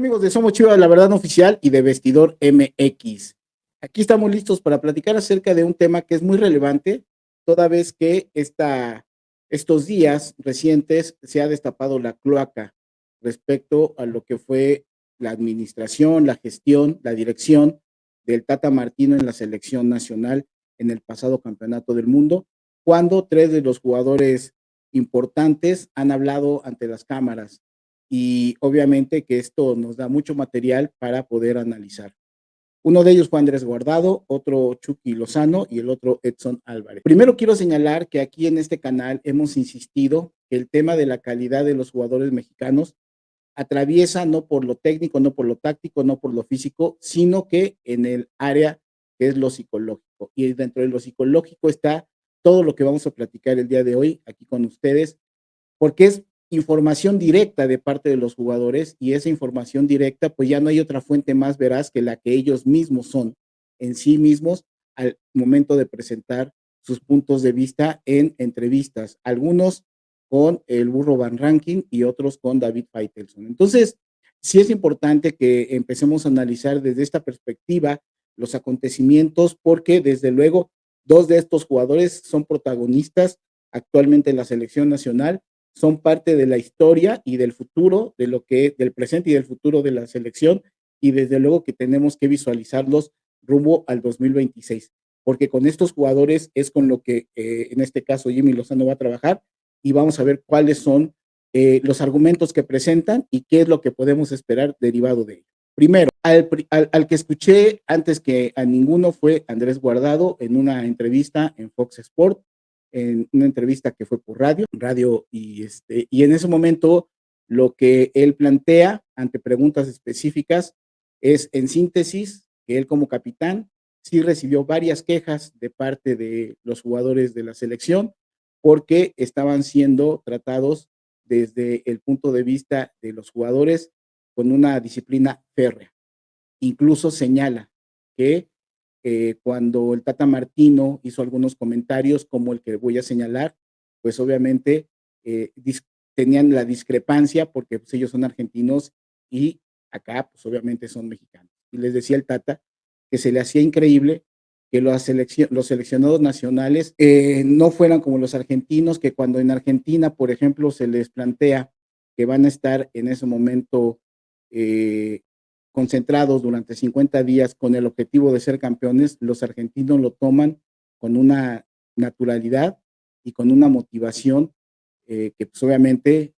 Amigos de Somos Chivas, la verdad no oficial y de Vestidor MX. Aquí estamos listos para platicar acerca de un tema que es muy relevante, toda vez que estos días recientes se ha destapado la cloaca respecto a lo que fue la administración, la gestión, la dirección del Tata Martino en la selección nacional en el pasado Campeonato del Mundo, cuando tres de los jugadores importantes han hablado ante las cámaras y obviamente que esto nos da mucho material para poder analizar. Uno de ellos fue Andrés Guardado, otro Chucky Lozano y el otro Edson Álvarez. Primero quiero señalar que aquí en este canal hemos insistido que el tema de la calidad de los jugadores mexicanos atraviesa no por lo técnico, no por lo táctico, no por lo físico, sino que en el área que es lo psicológico. Y dentro de lo psicológico está todo lo que vamos a platicar el día de hoy aquí con ustedes, porque es información directa de parte de los jugadores y esa información directa, pues ya no hay otra fuente más veraz que la que ellos mismos son en sí mismos al momento de presentar sus puntos de vista en entrevistas, algunos con el Burro Van Ranking y otros con David Faitelson. Entonces, sí es importante que empecemos a analizar desde esta perspectiva los acontecimientos, porque desde luego dos de estos jugadores son protagonistas actualmente en la selección nacional, son parte de la historia y del futuro, de lo que, del presente y del futuro de la selección, y desde luego que tenemos que visualizarlos rumbo al 2026, porque con estos jugadores es con lo que en este caso Jimmy Lozano va a trabajar y vamos a ver cuáles son los argumentos que presentan y qué es lo que podemos esperar derivado de ello. Primero, al que escuché antes que a ninguno fue Andrés Guardado en una entrevista en Fox Sport, en una entrevista que fue por radio y en ese momento lo que él plantea ante preguntas específicas es, en síntesis, que él como capitán sí recibió varias quejas de parte de los jugadores de la selección porque estaban siendo tratados desde el punto de vista de los jugadores con una disciplina férrea. Incluso señala que cuando el Tata Martino hizo algunos comentarios como el que voy a señalar, pues obviamente tenían la discrepancia porque pues, ellos son argentinos y acá pues obviamente son mexicanos. Y les decía el Tata que se le hacía increíble que los seleccionados nacionales no fueran como los argentinos, que cuando en Argentina, por ejemplo, se les plantea que van a estar en ese momento concentrados durante 50 días con el objetivo de ser campeones, los argentinos lo toman con una naturalidad y con una motivación que pues obviamente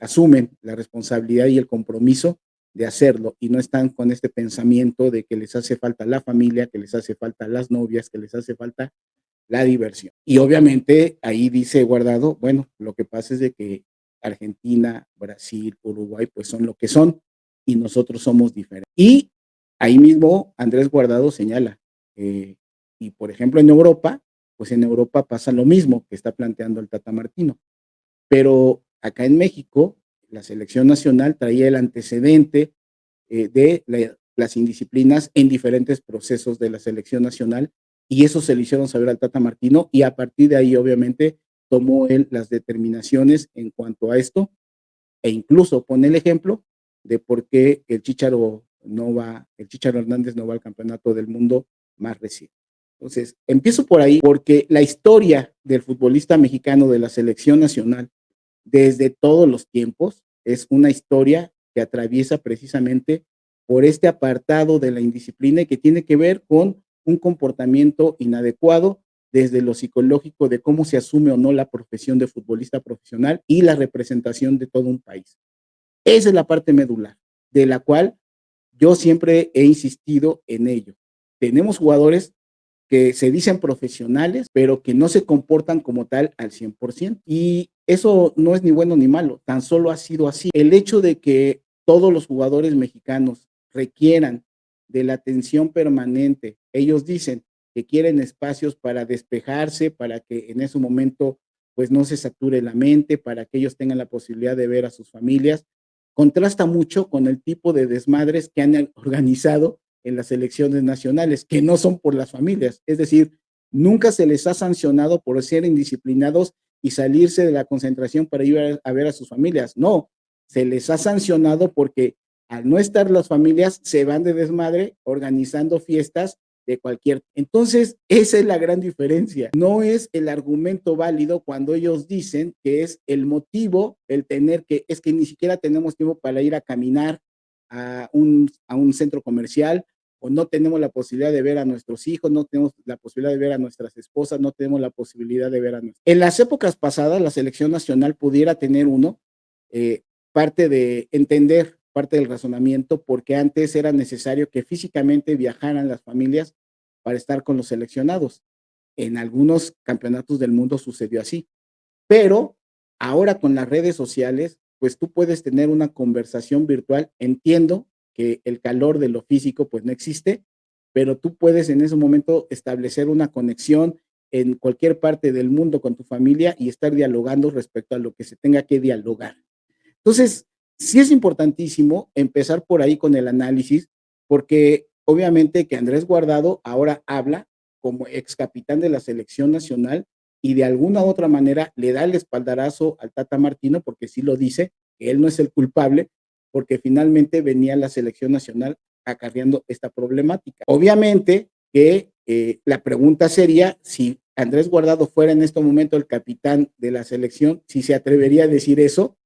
asumen la responsabilidad y el compromiso de hacerlo y no están con este pensamiento de que les hace falta la familia, que les hace falta las novias, que les hace falta la diversión. Y obviamente ahí dice Guardado, bueno, lo que pasa es de que Argentina, Brasil, Uruguay, pues son lo que son y nosotros somos diferentes. Y ahí mismo Andrés Guardado señala, y por ejemplo en Europa, pues en Europa pasa lo mismo que está planteando el Tata Martino, pero acá en México la selección nacional traía el antecedente las indisciplinas en diferentes procesos de la selección nacional y eso se le hicieron saber al Tata Martino y a partir de ahí obviamente tomó él las determinaciones en cuanto a esto e incluso pone el ejemplo de por qué el Chicharo Hernández no va al campeonato del mundo más reciente. Entonces, empiezo por ahí porque la historia del futbolista mexicano de la selección nacional desde todos los tiempos es una historia que atraviesa precisamente por este apartado de la indisciplina y que tiene que ver con un comportamiento inadecuado desde lo psicológico de cómo se asume o no la profesión de futbolista profesional y la representación de todo un país. Esa es la parte medular, de la cual yo siempre he insistido en ello. Tenemos jugadores que se dicen profesionales, pero que no se comportan como tal al 100%. Y eso no es ni bueno ni malo, tan solo ha sido así. El hecho de que todos los jugadores mexicanos requieran de la atención permanente, ellos dicen que quieren espacios para despejarse, para que en ese momento pues no se sature la mente, para que ellos tengan la posibilidad de ver a sus familias, contrasta mucho con el tipo de desmadres que han organizado en las elecciones nacionales, que no son por las familias. Es decir, nunca se les ha sancionado por ser indisciplinados y salirse de la concentración para ir a ver a sus familias. No, se les ha sancionado porque al no estar las familias, se van de desmadre organizando fiestas de cualquier. Entonces, esa es la gran diferencia. No es el argumento válido cuando ellos dicen que es el motivo, el tener que, es que ni siquiera tenemos tiempo para ir a caminar a un centro comercial, o no tenemos la posibilidad de ver a nuestros hijos, no tenemos la posibilidad de ver a nuestras esposas, no tenemos la posibilidad de ver a nuestros. En las épocas pasadas, la selección nacional pudiera tener uno, parte de entender, parte del razonamiento, porque antes era necesario que físicamente viajaran las familias para estar con los seleccionados. En algunos campeonatos del mundo sucedió así, pero ahora con las redes sociales, pues tú puedes tener una conversación virtual. Entiendo que el calor de lo físico pues no existe, pero tú puedes en ese momento establecer una conexión en cualquier parte del mundo con tu familia y estar dialogando respecto a lo que se tenga que dialogar. Entonces, sí es importantísimo empezar por ahí con el análisis, porque obviamente que Andrés Guardado ahora habla como ex capitán de la selección nacional y de alguna u otra manera le da el espaldarazo al Tata Martino, porque sí lo dice, que él no es el culpable, porque finalmente venía la selección nacional acarreando esta problemática. Obviamente que la pregunta sería si Andrés Guardado fuera en este momento el capitán de la selección, si se atrevería a decir eso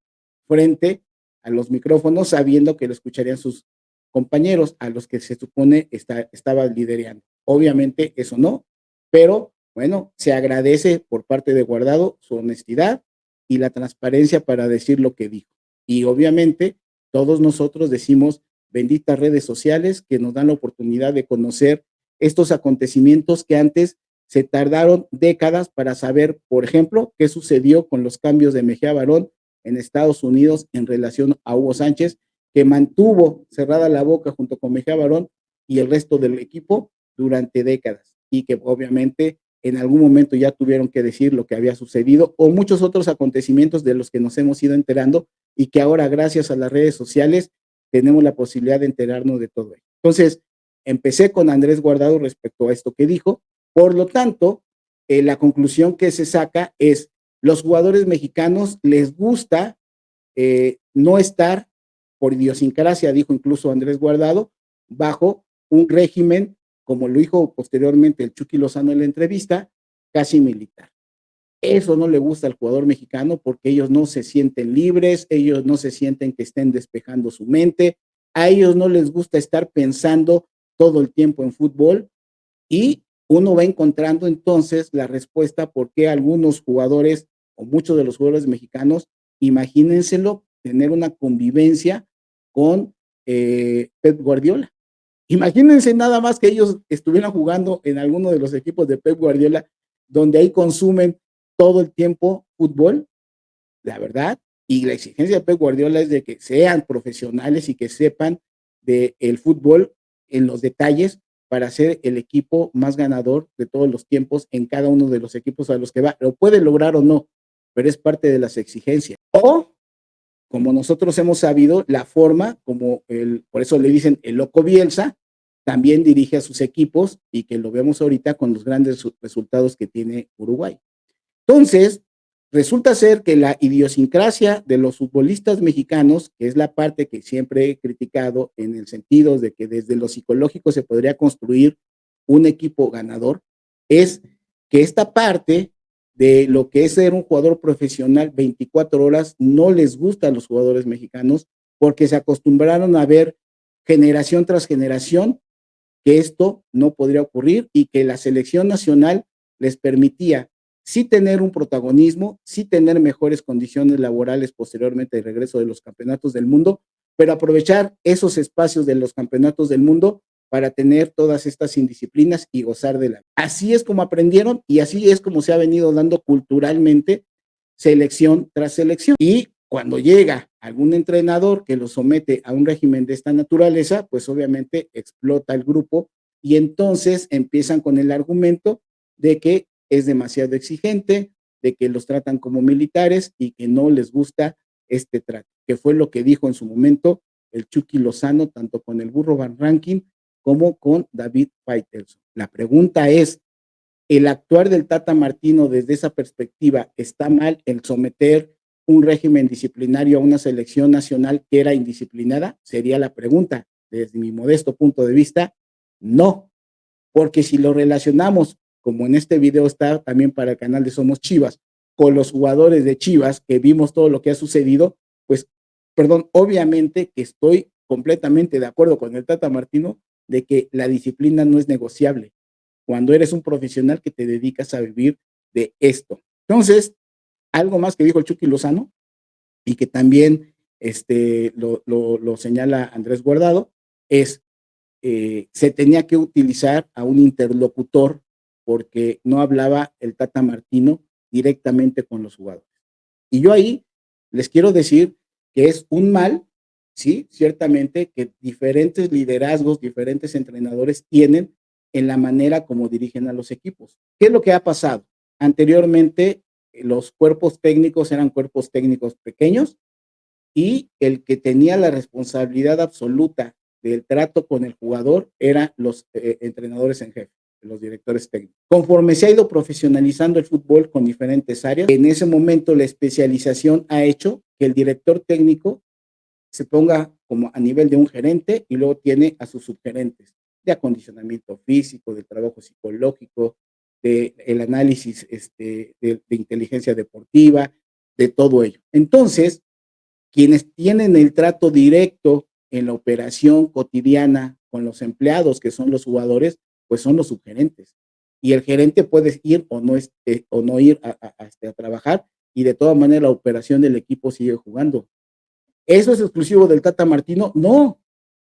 frente a los micrófonos, sabiendo que lo escucharían sus compañeros a los que se supone estaba liderando. Obviamente eso no, pero bueno, se agradece por parte de Guardado su honestidad y la transparencia para decir lo que dijo. Y obviamente todos nosotros decimos benditas redes sociales que nos dan la oportunidad de conocer estos acontecimientos que antes se tardaron décadas para saber, por ejemplo, qué sucedió con los cambios de Mejía Barón en Estados Unidos en relación a Hugo Sánchez, que mantuvo cerrada la boca junto con Mejía Barón y el resto del equipo durante décadas, y que obviamente en algún momento ya tuvieron que decir lo que había sucedido, o muchos otros acontecimientos de los que nos hemos ido enterando y que ahora gracias a las redes sociales tenemos la posibilidad de enterarnos de todo ello. Entonces, empecé con Andrés Guardado respecto a esto que dijo. Por lo tanto, la conclusión que se saca es, los jugadores mexicanos les gusta no estar, por idiosincrasia, dijo incluso Andrés Guardado, bajo un régimen, como lo dijo posteriormente el Chucky Lozano en la entrevista, casi militar. Eso no le gusta al jugador mexicano porque ellos no se sienten libres, ellos no se sienten que estén despejando su mente, a ellos no les gusta estar pensando todo el tiempo en fútbol, y uno va encontrando entonces la respuesta por qué algunos jugadores o muchos de los jugadores mexicanos, imagínenselo, tener una convivencia con Pep Guardiola. Imagínense nada más que ellos estuvieran jugando en alguno de los equipos de Pep Guardiola, donde ahí consumen todo el tiempo fútbol, la verdad, y la exigencia de Pep Guardiola es de que sean profesionales y que sepan del fútbol en los detalles para ser el equipo más ganador de todos los tiempos en cada uno de los equipos a los que va. Lo puede lograr o no, pero es parte de las exigencias. O, como nosotros hemos sabido, la forma, como por eso le dicen el loco Bielsa, también dirige a sus equipos y que lo vemos ahorita con los grandes resultados que tiene Uruguay. Entonces, resulta ser que la idiosincrasia de los futbolistas mexicanos, que es la parte que siempre he criticado en el sentido de que desde lo psicológico se podría construir un equipo ganador, es que esta parte de lo que es ser un jugador profesional 24 horas no les gusta a los jugadores mexicanos porque se acostumbraron a ver generación tras generación que esto no podría ocurrir y que la selección nacional les permitía sí tener un protagonismo, sí tener mejores condiciones laborales posteriormente al regreso de los campeonatos del mundo, pero aprovechar esos espacios de los campeonatos del mundo para tener todas estas indisciplinas y gozar de la. Así es como aprendieron y así es como se ha venido dando culturalmente selección tras selección. Y cuando llega algún entrenador que lo somete a un régimen de esta naturaleza, pues obviamente explota el grupo y entonces empiezan con el argumento de que es demasiado exigente, de que los tratan como militares y que no les gusta este trato, que fue lo que dijo en su momento el Chucky Lozano, tanto con el Burro Van Rankin como con David Faitelson. La pregunta es, ¿el actuar del Tata Martino desde esa perspectiva está mal el someter un régimen disciplinario a una selección nacional que era indisciplinada? Sería la pregunta. Desde mi modesto punto de vista, no, porque si lo relacionamos, como en este video está también para el canal de Somos Chivas, con los jugadores de Chivas, que vimos todo lo que ha sucedido, pues, perdón, obviamente que estoy completamente de acuerdo con el Tata Martino de que la disciplina no es negociable cuando eres un profesional que te dedicas a vivir de esto. Entonces, algo más que dijo el Chucky Lozano y que también lo señala Andrés Guardado es se tenía que utilizar a un interlocutor porque no hablaba el Tata Martino directamente con los jugadores. Y yo ahí les quiero decir que es un mal, sí, ciertamente, que diferentes liderazgos, diferentes entrenadores tienen en la manera como dirigen a los equipos. ¿Qué es lo que ha pasado? Anteriormente, los cuerpos técnicos eran cuerpos técnicos pequeños y el que tenía la responsabilidad absoluta del trato con el jugador eran los entrenadores en jefe, los directores técnicos. Conforme se ha ido profesionalizando el fútbol con diferentes áreas, en ese momento la especialización ha hecho que el director técnico se ponga como a nivel de un gerente y luego tiene a sus subgerentes de acondicionamiento físico, de trabajo psicológico, de el análisis de inteligencia deportiva, de todo ello. Entonces, quienes tienen el trato directo en la operación cotidiana con los empleados, que son los jugadores, pues son los subgerentes. Y el gerente puede ir o no ir a trabajar y de todas maneras la operación del equipo sigue jugando. ¿Eso es exclusivo del Tata Martino? No,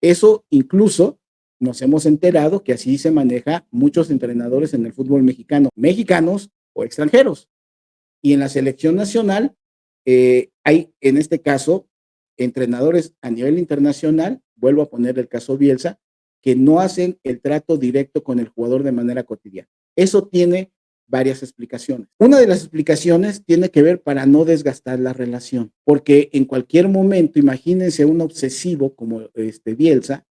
eso incluso nos hemos enterado que así se maneja muchos entrenadores en el fútbol mexicano, mexicanos o extranjeros. Y en la selección nacional hay, en este caso, entrenadores a nivel internacional, vuelvo a poner el caso Bielsa, que no hacen el trato directo con el jugador de manera cotidiana. Eso tiene varias explicaciones. Una de las explicaciones tiene que ver para no desgastar la relación, porque en cualquier momento, imagínense un obsesivo como Bielsa,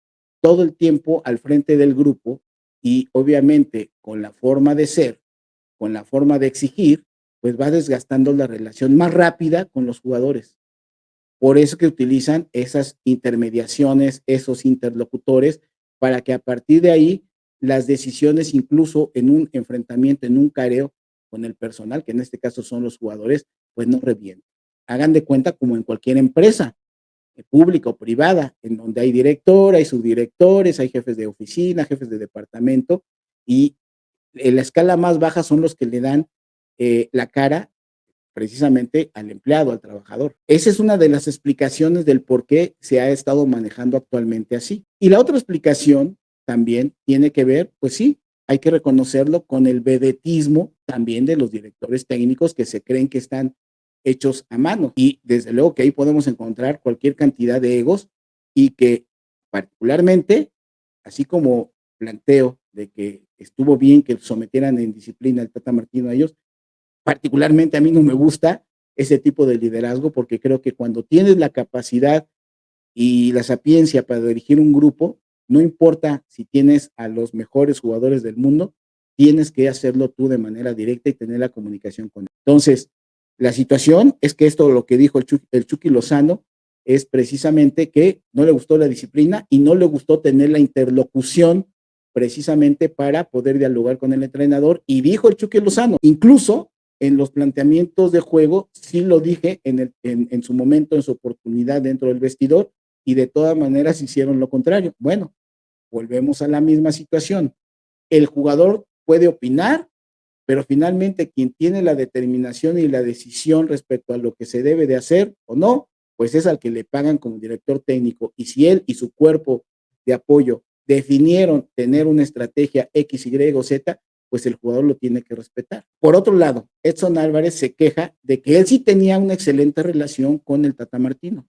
todo el tiempo al frente del grupo y obviamente con la forma de ser, con la forma de exigir, pues va desgastando la relación más rápida con los jugadores. Por eso que utilizan esas intermediaciones, esos interlocutores, para que a partir de ahí las decisiones, incluso en un enfrentamiento, en un careo con el personal, que en este caso son los jugadores, pues no revienten. Hagan de cuenta como en cualquier empresa, pública o privada, en donde hay director, hay subdirectores, hay jefes de oficina, jefes de departamento, y en la escala más baja son los que le dan la cara precisamente al empleado, al trabajador. Esa es una de las explicaciones del por qué se ha estado manejando actualmente así. Y la otra explicación también tiene que ver, pues sí, hay que reconocerlo con el vedetismo también de los directores técnicos que se creen que están hechos a mano. Y desde luego que ahí podemos encontrar cualquier cantidad de egos y que particularmente, así como planteo de que estuvo bien que sometieran en disciplina al Tata Martino a ellos, particularmente a mí no me gusta ese tipo de liderazgo porque creo que cuando tienes la capacidad y la sapiencia para dirigir un grupo, no importa si tienes a los mejores jugadores del mundo, tienes que hacerlo tú de manera directa y tener la comunicación con él. Entonces, la situación es que esto, lo que dijo el Chucky Lozano, es precisamente que no le gustó la disciplina y no le gustó tener la interlocución precisamente para poder dialogar con el entrenador. Y dijo el Chucky Lozano, incluso en los planteamientos de juego, sí lo dije en su momento, en su oportunidad dentro del vestidor, y de todas maneras hicieron lo contrario. Bueno, volvemos a la misma situación. El jugador puede opinar, pero finalmente quien tiene la determinación y la decisión respecto a lo que se debe de hacer o no, pues es al que le pagan como director técnico. Y si él y su cuerpo de apoyo definieron tener una estrategia X, Y o Z, pues el jugador lo tiene que respetar. Por otro lado, Edson Álvarez se queja de que él sí tenía una excelente relación con el Tata Martino.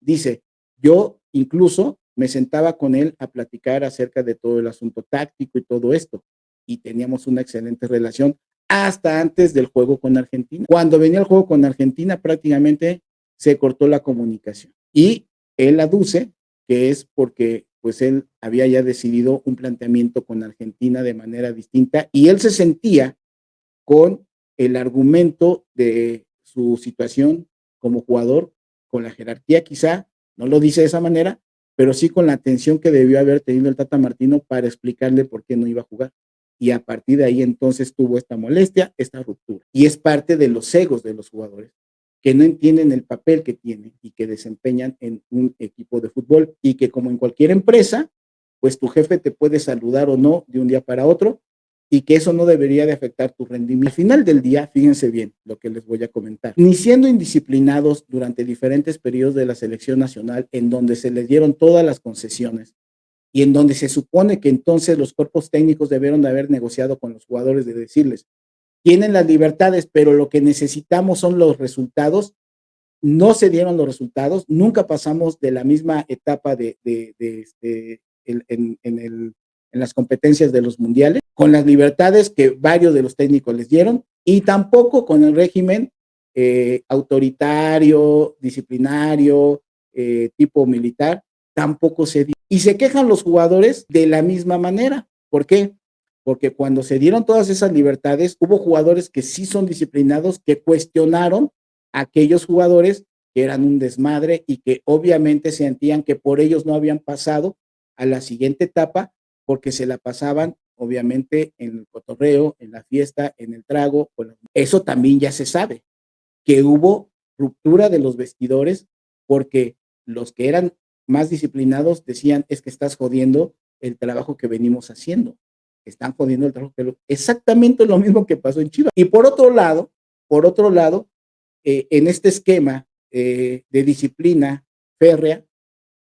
Dice, yo incluso me sentaba con él a platicar acerca de todo el asunto táctico y todo esto, y teníamos una excelente relación hasta antes del juego con Argentina. Cuando venía el juego con Argentina, prácticamente se cortó la comunicación. Y él aduce que es porque pues él había ya decidido un planteamiento con Argentina de manera distinta y él se sentía con el argumento de su situación como jugador, con la jerarquía quizá, no lo dice de esa manera, pero sí con la atención que debió haber tenido el Tata Martino para explicarle por qué no iba a jugar. Y a partir de ahí entonces tuvo esta molestia, esta ruptura. Y es parte de los egos de los jugadores que no entienden el papel que tienen y que desempeñan en un equipo de fútbol y que como en cualquier empresa, pues tu jefe te puede saludar o no de un día para otro y que eso no debería de afectar tu rendimiento. Al final del día, fíjense bien lo que les voy a comentar. Ni siendo indisciplinados durante diferentes periodos de la selección nacional en donde se les dieron todas las concesiones y en donde se supone que entonces los cuerpos técnicos debieron de haber negociado con los jugadores de decirles, tienen las libertades, pero lo que necesitamos son los resultados. No se dieron los resultados, nunca pasamos de la misma etapa en las competencias de los mundiales, con las libertades que varios de los técnicos les dieron, y tampoco con el régimen autoritario, disciplinario, tipo militar, tampoco se dio. Y se quejan los jugadores de la misma manera. ¿Por qué? Porque cuando se dieron todas esas libertades, hubo jugadores que sí son disciplinados, que cuestionaron a aquellos jugadores que eran un desmadre y que obviamente sentían que por ellos no habían pasado a la siguiente etapa porque se la pasaban obviamente en el cotorreo, en la fiesta, en el trago. Bueno, eso también ya se sabe, que hubo ruptura de los vestidores porque los que eran más disciplinados decían, es que estás jodiendo el trabajo que venimos haciendo. Están jodiendo el trabajo que exactamente lo mismo que pasó en Chivas. Y por otro lado, en este esquema de disciplina férrea,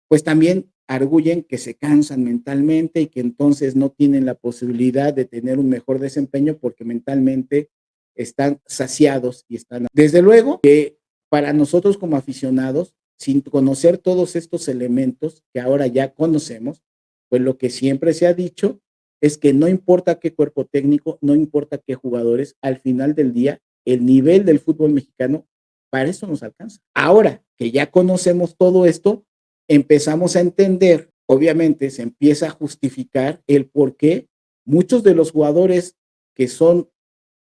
pues también arguyen que se cansan mentalmente y que entonces no tienen la posibilidad de tener un mejor desempeño porque mentalmente están saciados y están... Desde luego que para nosotros como aficionados, sin conocer todos estos elementos que ahora ya conocemos, pues lo que siempre se ha dicho es que no importa qué cuerpo técnico, no importa qué jugadores, al final del día, el nivel del fútbol mexicano, para eso nos alcanza. Ahora que ya conocemos todo esto, empezamos a entender, obviamente se empieza a justificar el por qué muchos de los jugadores que son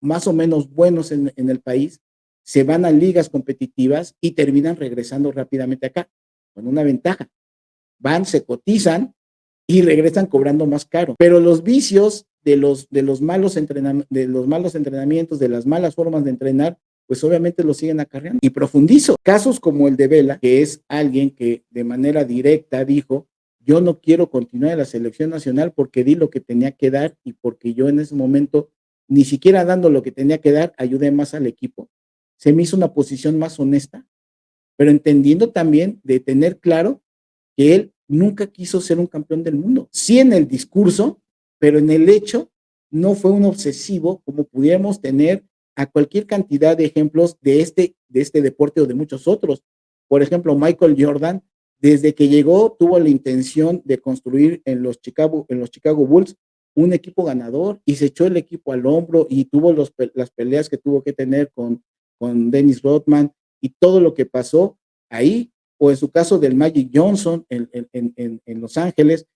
más o menos buenos en el país se van a ligas competitivas y terminan regresando rápidamente acá, con una ventaja. Van, se cotizan y regresan cobrando más caro. Pero los vicios de los malos entrenamientos, de las malas formas de entrenar, pues obviamente lo siguen acarreando. Y profundizo. Casos como el de Vela, que es alguien que de manera directa dijo, yo no quiero continuar en la selección nacional porque di lo que tenía que dar y porque yo en ese momento, ni siquiera dando lo que tenía que dar, ayudé más al equipo. Se me hizo una posición más honesta, pero entendiendo también de tener claro que él nunca quiso ser un campeón del mundo. Sí en el discurso, pero en el hecho no fue un obsesivo como pudiéramos tener a cualquier cantidad de ejemplos de este deporte o de muchos otros. Por ejemplo, Michael Jordan, desde que llegó, tuvo la intención de construir en los Chicago Bulls un equipo ganador y se echó el equipo al hombro y tuvo las peleas que tuvo que tener con Dennis Rodman y todo lo que pasó ahí, o en su caso del Magic Johnson en Los Ángeles.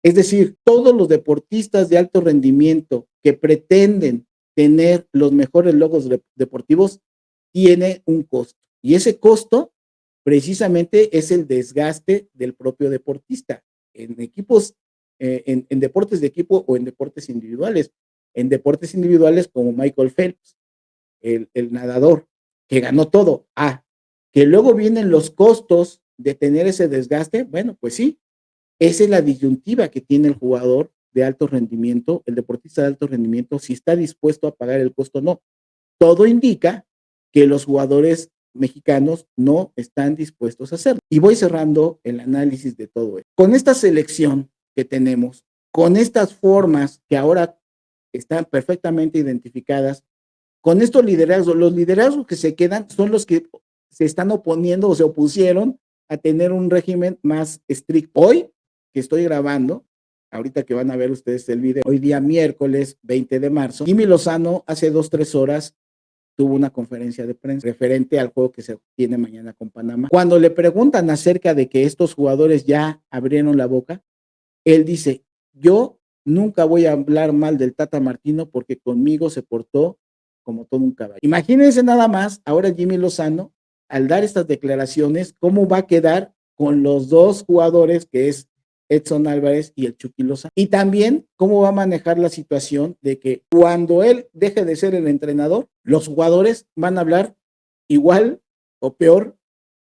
Es decir, todos los deportistas de alto rendimiento que pretenden tener los mejores logros deportivos tiene un costo. Y ese costo precisamente es el desgaste del propio deportista en equipos, en deportes de equipo o en deportes individuales. En deportes individuales como Michael Phelps, el nadador, que ganó todo. Que luego vienen los costos de tener ese desgaste. Bueno, pues sí, esa es la disyuntiva que tiene el jugador de alto rendimiento, el deportista de alto rendimiento, si está dispuesto a pagar el costo o no. Todo indica que los jugadores mexicanos no están dispuestos a hacerlo. Y voy cerrando el análisis de todo esto. Con esta selección que tenemos, con estas formas que ahora están perfectamente identificadas, con estos liderazgos, los liderazgos que se quedan son los que se están oponiendo o se opusieron a tener un régimen más estricto. Hoy, que estoy grabando, ahorita que van a ver ustedes el video, hoy día miércoles 20 de marzo, Jimmy Lozano hace 2-3 horas tuvo una conferencia de prensa referente al juego que se tiene mañana con Panamá. Cuando le preguntan acerca de que estos jugadores ya abrieron la boca, él dice, yo nunca voy a hablar mal del Tata Martino porque conmigo se portó como todo un caballo. Imagínense nada más, ahora Jimmy Lozano al dar estas declaraciones, cómo va a quedar con los dos jugadores, que es Edson Álvarez y el Chucky Lozano. Y también cómo va a manejar la situación de que cuando él deje de ser el entrenador, los jugadores van a hablar igual o peor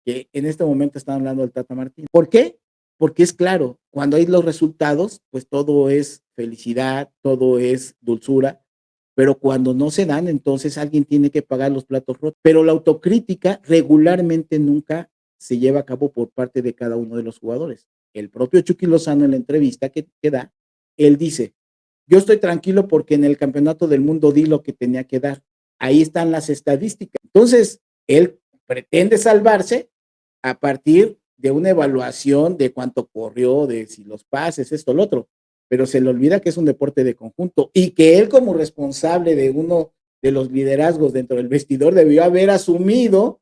que en este momento están hablando del Tata Martino. ¿Por qué? Porque es claro, cuando hay los resultados, pues todo es felicidad, todo es dulzura, pero cuando no se dan, entonces alguien tiene que pagar los platos rotos. Pero la autocrítica regularmente nunca se lleva a cabo por parte de cada uno de los jugadores. El propio Chucky Lozano en la entrevista que da, él dice, yo estoy tranquilo porque en el campeonato del mundo di lo que tenía que dar. Ahí están las estadísticas. Entonces, él pretende salvarse a partir de una evaluación de cuánto corrió, de si los pases, esto, lo otro, pero se le olvida que es un deporte de conjunto y que él como responsable de uno de los liderazgos dentro del vestidor debió haber asumido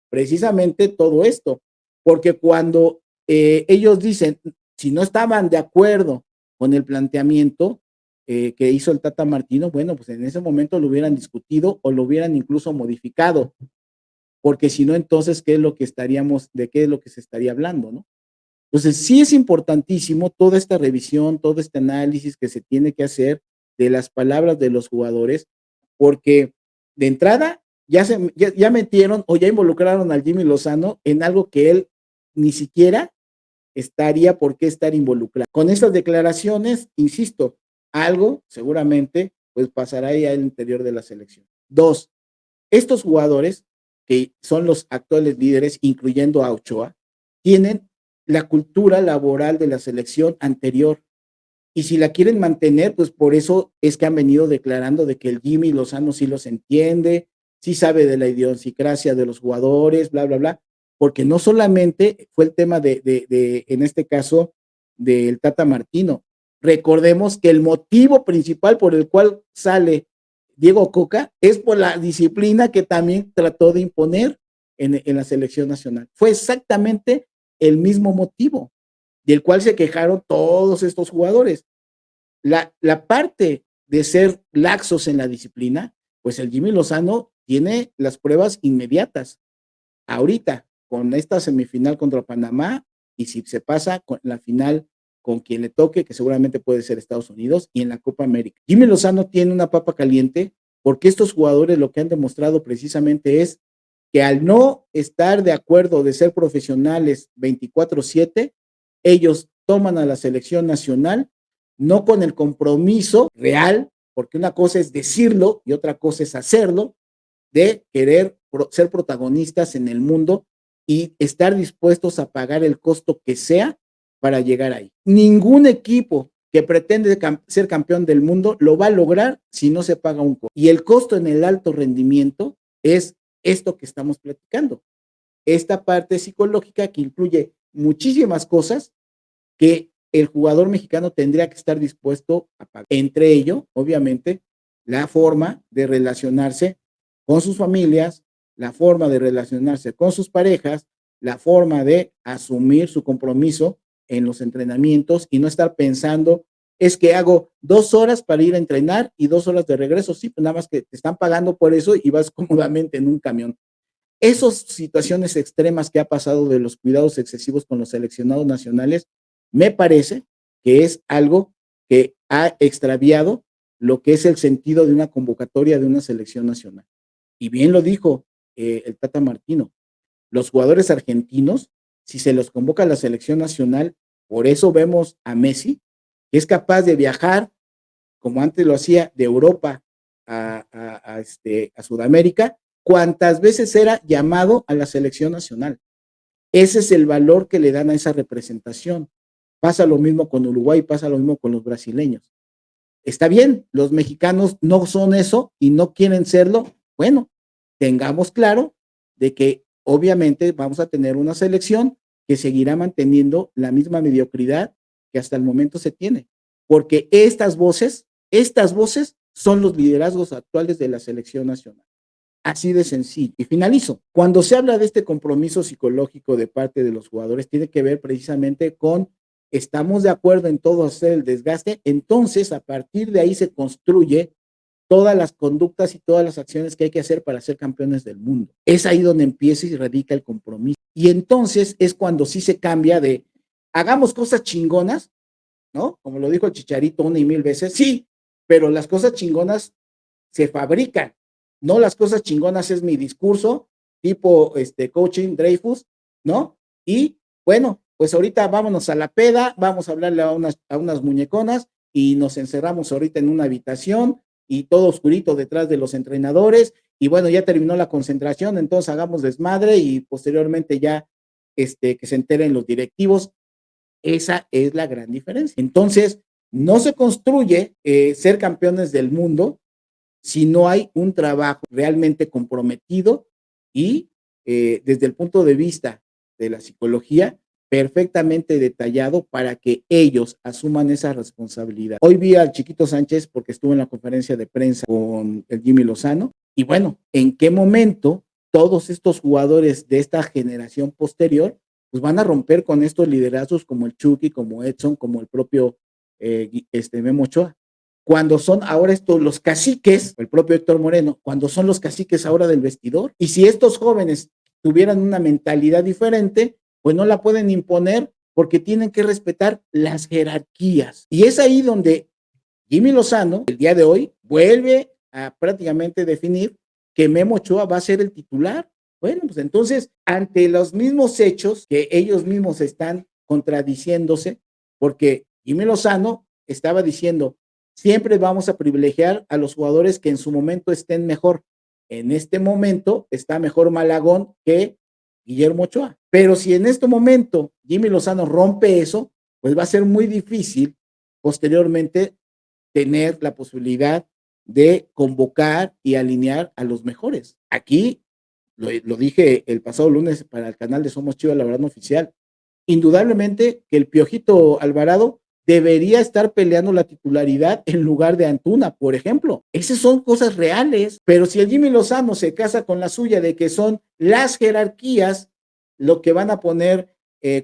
precisamente todo esto, porque cuando ellos dicen, si no estaban de acuerdo con el planteamiento que hizo el Tata Martino, bueno, pues en ese momento lo hubieran discutido o lo hubieran incluso modificado, porque si no, entonces, ¿de qué es lo que se estaría hablando, no? Entonces, sí es importantísimo toda esta revisión, todo este análisis que se tiene que hacer de las palabras de los jugadores, porque de entrada ya metieron o ya involucraron al Jimmy Lozano en algo que él ni siquiera estaría por qué estar involucrado. Con estas declaraciones, insisto, algo seguramente pues pasará ahí al interior de la selección. Dos, estos jugadores, que son los actuales líderes, incluyendo a Ochoa, tienen la cultura laboral de la selección anterior. Y si la quieren mantener, pues por eso es que han venido declarando de que el Jimmy Lozano sí los entiende, sí sabe de la idiosincrasia de los jugadores, bla, bla, bla, porque no solamente fue el tema en este caso, del Tata Martino. Recordemos que el motivo principal por el cual sale Diego Coca es por la disciplina que también trató de imponer en la selección nacional. Fue exactamente el mismo motivo del cual se quejaron todos estos jugadores. La parte de ser laxos en la disciplina, pues el Jimmy Lozano tiene las pruebas inmediatas. Ahorita, con esta semifinal contra Panamá, y si se pasa con la final con quien le toque, que seguramente puede ser Estados Unidos, y en la Copa América. Jimmy Lozano tiene una papa caliente porque estos jugadores lo que han demostrado precisamente es que al no estar de acuerdo de ser profesionales 24/7, ellos toman a la selección nacional no con el compromiso real, porque una cosa es decirlo y otra cosa es hacerlo, de querer ser protagonistas en el mundo y estar dispuestos a pagar el costo que sea para llegar ahí. Ningún equipo que pretende ser campeón del mundo lo va a lograr si no se paga un costo. Y el costo en el alto rendimiento es esto que estamos platicando. Esta parte psicológica que incluye muchísimas cosas que el jugador mexicano tendría que estar dispuesto a pagar. Entre ello, obviamente, la forma de relacionarse con sus familias, la forma de relacionarse con sus parejas, la forma de asumir su compromiso en los entrenamientos y no estar pensando, es que hago 2 horas para ir a entrenar y 2 horas de regreso. Sí, pues nada más que te están pagando por eso y vas cómodamente en un camión. Esas situaciones extremas que ha pasado de los cuidados excesivos con los seleccionados nacionales, me parece que es algo que ha extraviado lo que es el sentido de una convocatoria de una selección nacional. Y bien lo dijo el Tata Martino, los jugadores argentinos, si se los convoca a la selección nacional, por eso vemos a Messi, que es capaz de viajar, como antes lo hacía, de Europa a Sudamérica, cuantas veces era llamado a la selección nacional. Ese es el valor que le dan a esa representación. Pasa lo mismo con Uruguay, pasa lo mismo con los brasileños. Está bien, los mexicanos no son eso y no quieren serlo. Bueno, tengamos claro de que obviamente vamos a tener una selección que seguirá manteniendo la misma mediocridad que hasta el momento se tiene, porque estas voces son los liderazgos actuales de la selección nacional. Así de sencillo. Y finalizo. Cuando se habla de este compromiso psicológico de parte de los jugadores, tiene que ver precisamente con estamos de acuerdo en todo hacer el desgaste, entonces a partir de ahí se construye todas las conductas y todas las acciones que hay que hacer para ser campeones del mundo. Es ahí donde empieza y radica el compromiso. Y entonces es cuando sí se cambia de hagamos cosas chingonas, ¿no? Como lo dijo el Chicharito una y mil veces, sí, pero las cosas chingonas se fabrican, no las cosas chingonas es mi discurso, tipo coaching Dreyfus, ¿no? Y bueno, pues ahorita vámonos a la peda, vamos a hablarle a unas muñeconas y nos encerramos ahorita en una habitación y todo oscurito detrás de los entrenadores y bueno, ya terminó la concentración, entonces hagamos desmadre y posteriormente ya que se enteren los directivos. Esa es la gran diferencia. Entonces, no se construye ser campeones del mundo si no hay un trabajo realmente comprometido y desde el punto de vista de la psicología, perfectamente detallado para que ellos asuman esa responsabilidad. Hoy vi al Chiquito Sánchez porque estuvo en la conferencia de prensa con el Jimmy Lozano y bueno, ¿en qué momento todos estos jugadores de esta generación posterior pues van a romper con estos liderazgos como el Chucky, como Edson, como el propio Memo Ochoa? Cuando son ahora estos los caciques, el propio Héctor Moreno, cuando son los caciques ahora del vestidor. Y si estos jóvenes tuvieran una mentalidad diferente, pues no la pueden imponer porque tienen que respetar las jerarquías. Y es ahí donde Jimmy Lozano, el día de hoy, vuelve a prácticamente definir que Memo Ochoa va a ser el titular. Bueno, pues entonces, ante los mismos hechos que ellos mismos están contradiciéndose, porque Jimmy Lozano estaba diciendo, siempre vamos a privilegiar a los jugadores que en su momento estén mejor. En este momento está mejor Malagón que Guillermo Ochoa. Pero si en este momento Jimmy Lozano rompe eso, pues va a ser muy difícil posteriormente tener la posibilidad de convocar y alinear a los mejores. Aquí lo dije el pasado lunes para el canal de Somos Chivas, la verdad no oficial. Indudablemente que el Piojito Alvarado debería estar peleando la titularidad en lugar de Antuna, por ejemplo. Esas son cosas reales, pero si el Jimmy Lozano se casa con la suya de que son las jerarquías lo que van a poner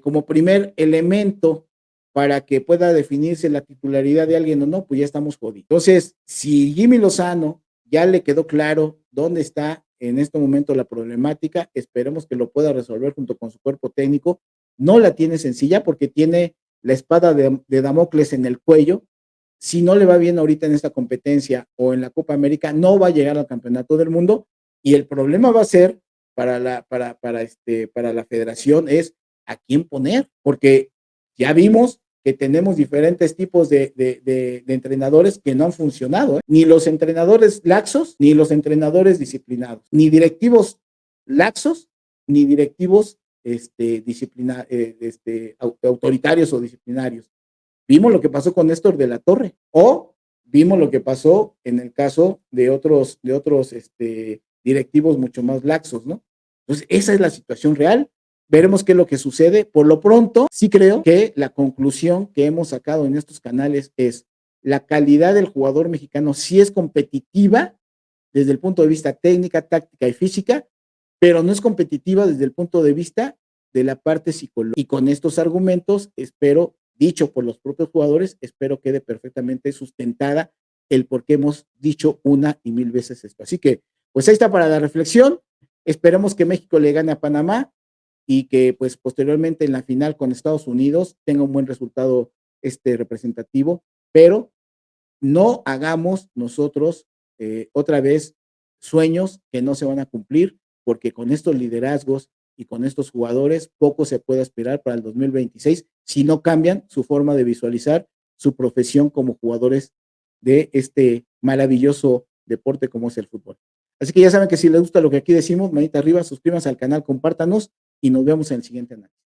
como primer elemento para que pueda definirse la titularidad de alguien o no, pues ya estamos jodidos. Entonces, si Jimmy Lozano ya le quedó claro dónde está en este momento la problemática, esperemos que lo pueda resolver junto con su cuerpo técnico. No la tiene sencilla porque tiene la espada de Damocles en el cuello. Si no le va bien ahorita en esta competencia o en la Copa América, no va a llegar al campeonato del mundo y el problema va a ser para la federación es a quién poner, porque ya vimos que tenemos diferentes tipos de entrenadores que no han funcionado, ¿eh? Ni los entrenadores laxos, ni los entrenadores disciplinados, ni directivos laxos, ni directivos autoritarios o disciplinarios. Vimos lo que pasó con Néstor de la Torre, o vimos lo que pasó en el caso de otros directivos mucho más laxos, ¿no? Entonces, esa es la situación real. Veremos qué es lo que sucede. Por lo pronto, sí creo que la conclusión que hemos sacado en estos canales es la calidad del jugador mexicano sí es competitiva desde el punto de vista técnica, táctica y física, pero no es competitiva desde el punto de vista de la parte psicológica. Y con estos argumentos, espero, dicho por los propios jugadores, espero quede perfectamente sustentada el por qué hemos dicho una y mil veces esto. Así que, pues ahí está para la reflexión. Esperemos que México le gane a Panamá y que pues posteriormente en la final con Estados Unidos tenga un buen resultado representativo, pero no hagamos nosotros otra vez sueños que no se van a cumplir, porque con estos liderazgos y con estos jugadores poco se puede aspirar para el 2026 si no cambian su forma de visualizar su profesión como jugadores de este maravilloso deporte como es el fútbol. Así que ya saben que si les gusta lo que aquí decimos, manita arriba, suscríbanse al canal, compártanos y nos vemos en el siguiente análisis.